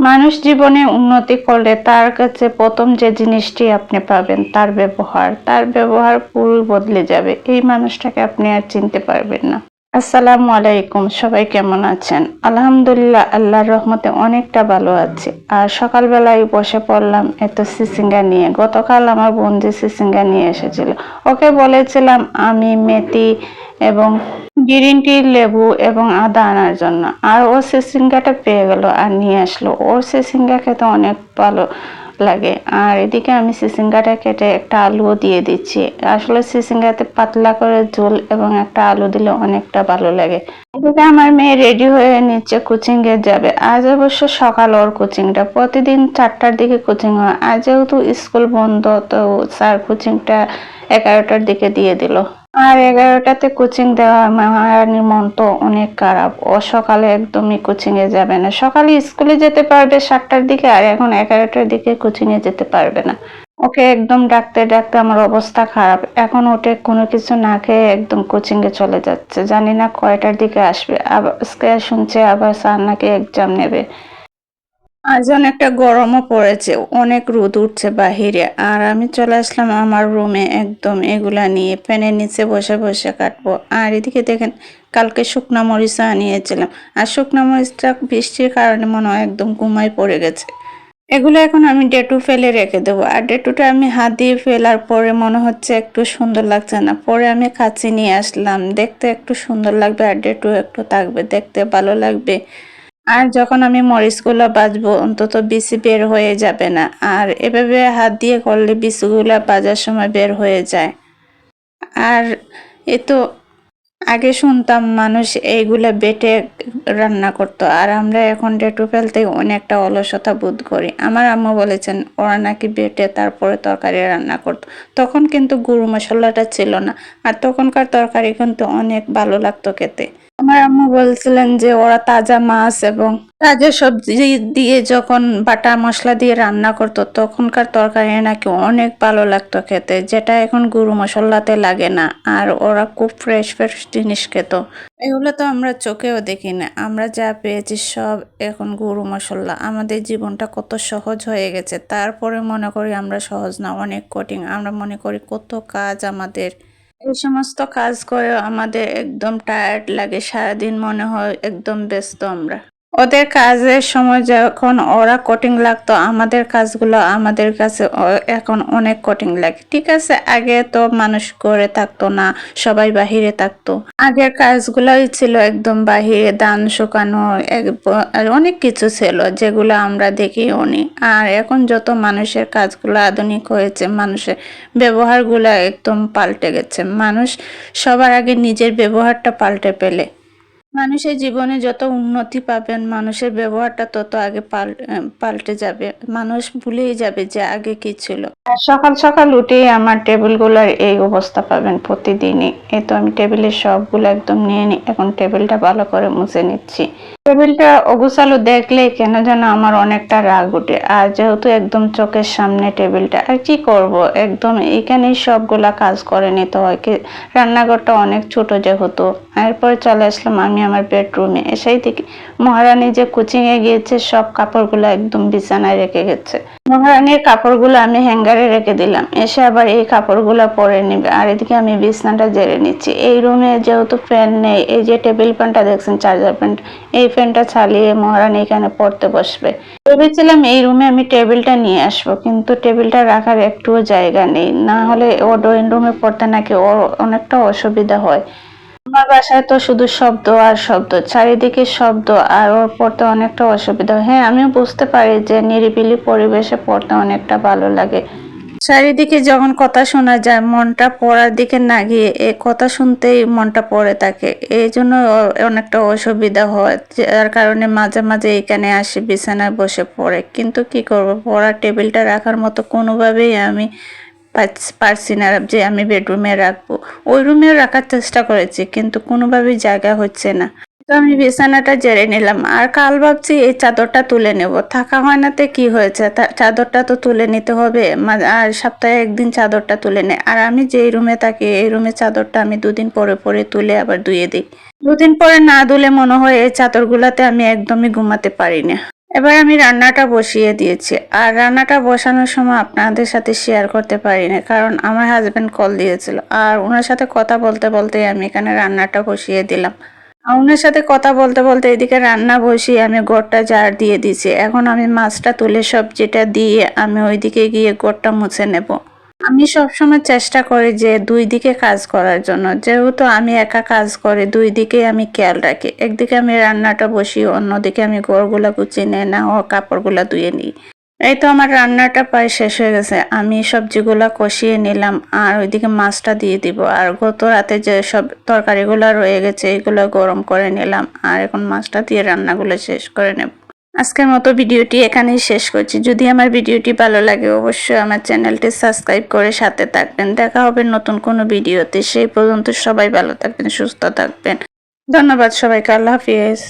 মানুষ জীবনে উন্নতি করলে তার কাছে প্রথম যে জিনিসটি আপনি পাবেন তার ব্যবহার। তার ব্যবহার পুরো বদলে যাবে। এই মানুষটাকে আপনি আর চিনতে পারবেন না। আসসালামু আলাইকুম, সবাই কেমন আছেন? আলহামদুলিল্লাহ, আল্লাহর রহমতে অনেকটা ভালো আছি। আর সকালবেলায় বসে পড়লাম এত সিসিঙ্গা নিয়ে। গতকাল আমার বন্ধু সিসিঙ্গা নিয়ে এসেছিল। ওকে বলেছিলাম আমি মেথি এবং গ্রিন টি, লেবু এবং আদা আনার জন্য, আর ও সিসিঙ্গাটা পেয়ে গেল আর নিয়ে আসলো। ওর সিসিঙ্গা খেতে অনেক ভালো লাগে। আর এদিকে আমি সিসিঙ্গাটা কেটে একটা আলুও দিয়ে দিচ্ছি। আসলে সিসিঙ্গাতে পাতলা করে ঝোল এবং একটা আলু দিলে অনেকটা ভালো লাগে। এদিকে আমার মেয়ে রেডি হয়ে নিচ্ছে, কোচিং এ যাবে। আজ অবশ্য সকাল ওর কোচিংটা, প্রতিদিন 4টার দিকে কোচিং হয়। আজ যেহেতু স্কুল বন্ধ, তো স্যার কোচিংটা 11টার দিকে দিয়ে দিল। আর 11টাতে কোচিং দেওয়া মায়ানির মন তো অনেক খারাপ। ও সকালে একদমই কোচিং এ যাবে না। সকালে স্কুলে যেতে পারবে 7টার দিকে, আর এখন 11টার দিকে কোচিং এ যেতে পারবে না। ওকে একদম ডাকতে ডাকতে আমার অবস্থা খারাপ। এখন ওঠে কোনো কিছু না খেয়ে একদম কোচিং এ চলে যাচ্ছে। জানি না কয়টার দিকে আসবে। আবার আজকে শুনছে আবার স্যার নাকি এক্সাম নেবে। আজ অনেকটা গরমও পড়েছে, অনেক রোদ উঠছে বাহিরে। আর আমি চলে আসলাম আমার রুমে একদম এগুলা নিয়ে ফ্যানের নিচে বসে বসে কাটবো। আর এদিকে দেখেন, কালকে শুকনা মরিচা আনিয়েছিলাম। আর শুকনা মরিচটা বৃষ্টির কারণে মনে হয় একদম ঘুমায় পড়ে গেছে। এগুলো এখন আমি ডেটু ফেলে রেখে দেবো। আর ডেটুটা আমি হাত দিয়ে ফেলার পরে মনে হচ্ছে একটু সুন্দর লাগছে না। পরে আমি কাঁচি নিয়ে আসলাম, দেখতে একটু সুন্দর লাগবে আর ডেটু একটু থাকবে, দেখতে ভালো লাগবে। আর যখন আমি মরিচগুলো ভাজবো অন্তত বিচি বের হয়ে যাবে না। আর এভাবে হাত দিয়ে করলে বিচিগুলো ভাজার সময় বের হয়ে যায়। আর এ তো আগে শুনতাম মানুষ এইগুলা বেটে রান্না করতো, আর আমরা এখন ডেটু ফেলতে অনেকটা অলসতা বোধ করি। আমার আম্মু বলেছেন ওরা নাকি বেটে তারপরে তরকারি রান্না করতো। তখন কিন্তু গুঁড়ো মশলাটা ছিল না, আর তখনকার তরকারি কিন্তু অনেক ভালো লাগতো খেতে। আমার আম্মু বলছিলেন যে ওরা তাজা মাছ এবং তাজা সবজি দিয়ে যখন বাটা মশলা দিয়ে রান্না করতো তখনকার তরকারি নাকি অনেক ভালো লাগতো খেতে, যেটা এখন গুঁড়ো মশলাতে লাগে না। আর ওরা খুব ফ্রেশ ফ্রেশ জিনিস খেত। এগুলো তো আমরা চোখেও দেখি না, আমরা যা পেয়েছি সব এখন গুঁড়ো মশলা। আমাদের জীবনটা কত সহজ হয়ে গেছে, তারপরে মনে করি আমরা সহজ না, অনেক কঠিন। আমরা মনে করি কত কাজ আমাদের। এই সমস্ত কাজ করে আমাদের একদম টায়ার্ড লাগে, সারাদিন মনে হয় একদম ব্যস্ত আমরা। ওদের কাজের সময় যখন ওরা কঠিন লাগতো, আমাদের কাজগুলো আমাদের কাছে এখন অনেক কঠিন লাগে। ঠিক আছে, আগে তো মানুষ করে থাকতো না, সবাই বাহিরে থাকতো। আগের কাজগুলোই ছিল একদম বাহিরে, ধান শুকানো আর অনেক কিছু ছিল যেগুলো আমরা দেখিও নি। আর এখন যত মানুষের কাজগুলো আধুনিক হয়েছে, মানুষের ব্যবহারগুলো একদম পাল্টে গেছে। মানুষ সবার আগে নিজের ব্যবহারটা পাল্টে ফেলে। মানুষের জীবনে যত উন্নতি পাবেন, মানুষের ব্যবহারটা তত আগে পাল্টে যাবে। মানুষ ভুলেই যাবে যে আগে কি ছিল। আর সকাল সকাল উঠেই আমার টেবিলগুলোর এই অবস্থা পাবেন প্রতিদিনই। এই তো আমি টেবিলের সবগুলো একদম নিয়ে নিই। এখন টেবিলটা ভালো করে মুছে নিচ্ছি। টেবিলটা অগোছালো দেখলে কেন যেন আমার অনেকটা রাগ উঠে। আর যেহেতু একদম চোখের সামনে টেবিলটা, আর কি করব, একদম এখানেই সবগুলা কাজ করে নিতে হয়। কি রান্নাঘরটা অনেক ছোট যেহেতু। এরপর চলে আসলাম আমি আমার বেডরুমে। এসেই দেখি মহারানী যে কোচিং এ গিয়েছে সব কাপড়গুলো একদম বিছানায় রেখে গেছে। মহারানীর কাপড়গুলো আমি হ্যাঙ্গারে রেখে দিলাম, এসে আবার এই কাপড়গুলো পরে নিবে। আর এদিকে আমি বিছানাটা ঝেড়ে নিচ্ছি। এই রুমে যেহেতু ফ্যান নেই, এই যে টেবিল ফ্যানটা দেখছেন, চার্জার ফ্যান, এই ফ্যানটা চালিয়ে মহারানী এখানে পড়তে বসবে। ভেবেছিলাম এই রুমে আমি টেবিলটা নিয়ে আসবো, কিন্তু টেবিলটা রাখার একটুও জায়গা নেই। না হলে ও ড্রয়িং রুমে পড়তে নাকি ওর অনেকটা অসুবিধা হয়। আমার বাসায় তো শুধু শব্দ আর শব্দ, চারিদিকে শব্দ, আর ওর পড়তে অনেকটা অসুবিধা হয়। হ্যাঁ, আমিও বুঝতে পারি যে নিরিবিলি পরিবেশে পড়তে অনেকটা ভালো লাগে। চারিদিকে যখন কথা শোনা যায়, মনটা পড়ার দিকে না গিয়ে এই কথা শুনতেই মনটা পড়ে থাকে। এই জন্য অনেকটা অসুবিধা হয়, যার কারণে মাঝে মাঝে এখানে আসি, বিছানায় বসে পড়ে। কিন্তু কি করব, পড়ার টেবিলটা রাখার মতো কোনোভাবেই আমি পারছি না যে আমি বেডরুমে রাখবো। ওই রুমেও রাখার চেষ্টা করেছি, কিন্তু কোনোভাবেই জায়গা হচ্ছে না। তো আমি বিছানাটা ঝেড়ে নিলাম। আর কাল ভাবছি এই চাদরটা তুলে নেব। থাকা হয় নাতে কি হয়েছে, চাদরটা তো তুলে নিতে হবে। আর সপ্তাহে একদিন চাদরটা তুলে নেই। আর আমি যেই রুমে থাকি এই রুমে চাদরটা আমি 2 দিন পরে পরে তুলে আবার ধুয়ে দিই। 2 দিন পরে না ধুলে মনে হয় এই চাদরগুলাতে আমি একদমই ঘুমাতে পারি না। এবার আমি রান্নাটা বসিয়ে দিয়েছি। আর রান্নাটা বসানোর সময় আপনাদের সাথে শেয়ার করতে পারিনি, কারণ আমার হাজবেন্ড কল দিয়েছিল। আর ওনার সাথে কথা বলতে বলতে আমি এখানে রান্নাটা বসিয়ে দিলাম। আর ওনার সাথে কথা বলতে বলতে এদিকে রান্না বসিয়ে আমি গোড়টা ঝাড় দিয়ে দিয়েছি। এখন আমি মাছটা তুলে সবজিটা দিয়ে আমি ওইদিকে গিয়ে গোড়টা মুছে নেব। আমি সবসময় চেষ্টা করি যে দুই দিকে কাজ করার জন্য, যেহেতু আমি একা কাজ করি দুই দিকে আমি খেয়াল রাখি। একদিকে আমি রান্নাটা বসি, অন্যদিকে আমি ঘরগুলা গুছিয়ে নিয়ে না ও কাপড়গুলা ধুয়ে নিই। এই তো আমার রান্নাটা প্রায় শেষ হয়ে গেছে। আমি সবজিগুলা কষিয়ে নিলাম আর ওইদিকে মাছটা দিয়ে দিব। আর গত রাতে যে সব তরকারিগুলো রয়ে গেছে এগুলো গরম করে নিলাম আর এখন মাছটা দিয়ে রান্নাগুলো শেষ করে নেব। আজকের মতো ভিডিওটি এখানেই শেষ করছি। যদি আমার ভিডিওটি ভালো লাগে অবশ্যই আমার চ্যানেলটি সাবস্ক্রাইব করে সাথে থাকবেন। দেখা হবে নতুন কোনো ভিডিওতে। সেই পর্যন্ত সবাই ভালো থাকবেন, সুস্থ থাকবেন। ধন্যবাদ সবাইকে। আল্লাহ হাফিজ।